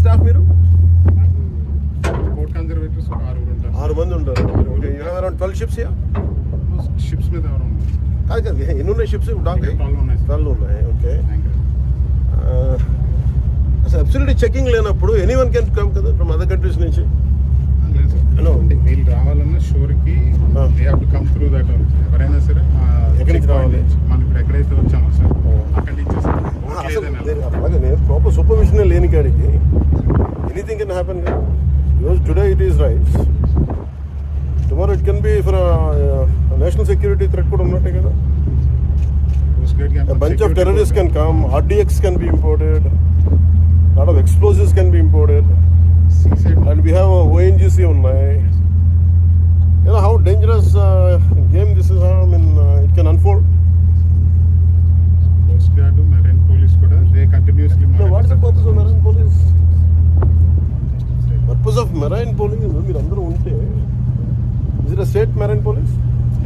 Staff మీరు? Port కన్జర్వేటర్స్ 6 మంది ఉంటారు. Okay, you have around 12 ships. Ships మీద ఎవరు కాదు కాదు, ఎన్ని ఉన్నాయి షిప్స్? డాక్ 12 ఉన్నాయి. ఓకే, అసలు అబ్సల్యూట్లీ చెకింగ్ లేనప్పుడు ఎనీవన్ కెన్ కమ్ కదా ఫ్రమ్ అదర్ కంట్రీస్ నుంచి? వీళ్ళు రావాలన్నా షోర్కి they have to come through that. ఎవరైనా సరే ఎక్కడి నుంచి రావాలి? మనం ఇప్పుడు ఎక్కడైతే వచ్చామో సార్ అక్కడి నుంచి అలాగే నేను ప్రాపర్ సూపర్విజన్ లేని కాడికి ఎనీథింగ్ కెన్ హ్యాపెన్ కదా. Because today it is rice, tomorrow it can be for national security threat కూడా ఉన్నట్టే కదా. A bunch of terrorists can come, RDX can be imported, a lot of explosives can be imported, and we have ONGC ఉన్నాయి. You know how dangerous game this is. I mean, it can unfold. Coast Guard, Marine Police kuda they continuously monitor. No, what is the purpose of Marine Police? Purpose of Marine Police మీరు అందరూ ఉంటే, is it a state Marine Police?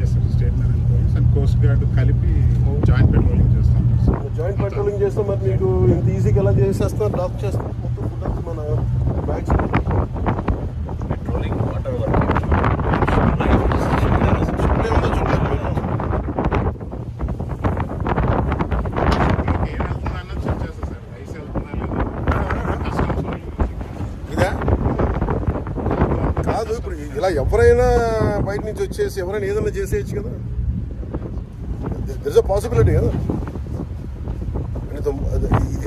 Yes sir, state Marine Police and Coast Guard కలిపి joint patrolling చేస్తాం. Joint patrolling చేస్తాం. మరి మీకు ఇంత ఈజీగా ఎలా చేసేస్తారు? డాక్ చేస్తారు మొత్తం ఫుడ్ అంతా మన బ్యాగ్స్. పెట్రోలింగ్ వాటర్ వర్క్ కాదు. ఇప్పుడు ఇలా ఎవరైనా బయట నుంచి వచ్చేసి ఎవరైనా ఏదైనా చేసేయచ్చు కదా. దర్ ఇస్ అ పాసిబిలిటీ కదా.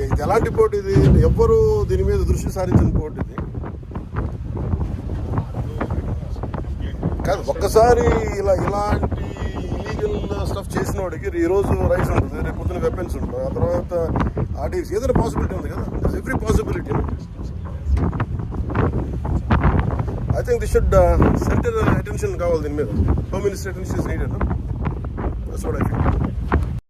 ఇది ఎలాంటి పోటీ? ఇది ఎవ్వరు దీని మీద దృష్టి సారించిన పోటీ ఇది కాదు. ఒక్కసారి ఇలాంటి ఇలీగల్ స్టఫ్ చేసిన వాడికి ఈరోజు రైస్ ఉంటుంది, రేపు పొద్దున వెపన్స్ ఉంటుంది, ఆ తర్వాత ఆర్టీసీ ఏదైనా పాసిబిలిటీ ఉంది కదా. There is every possibility. I think they should center attention కావాలి దీని మీద. Home Ministry attention is needed. That's what I feel.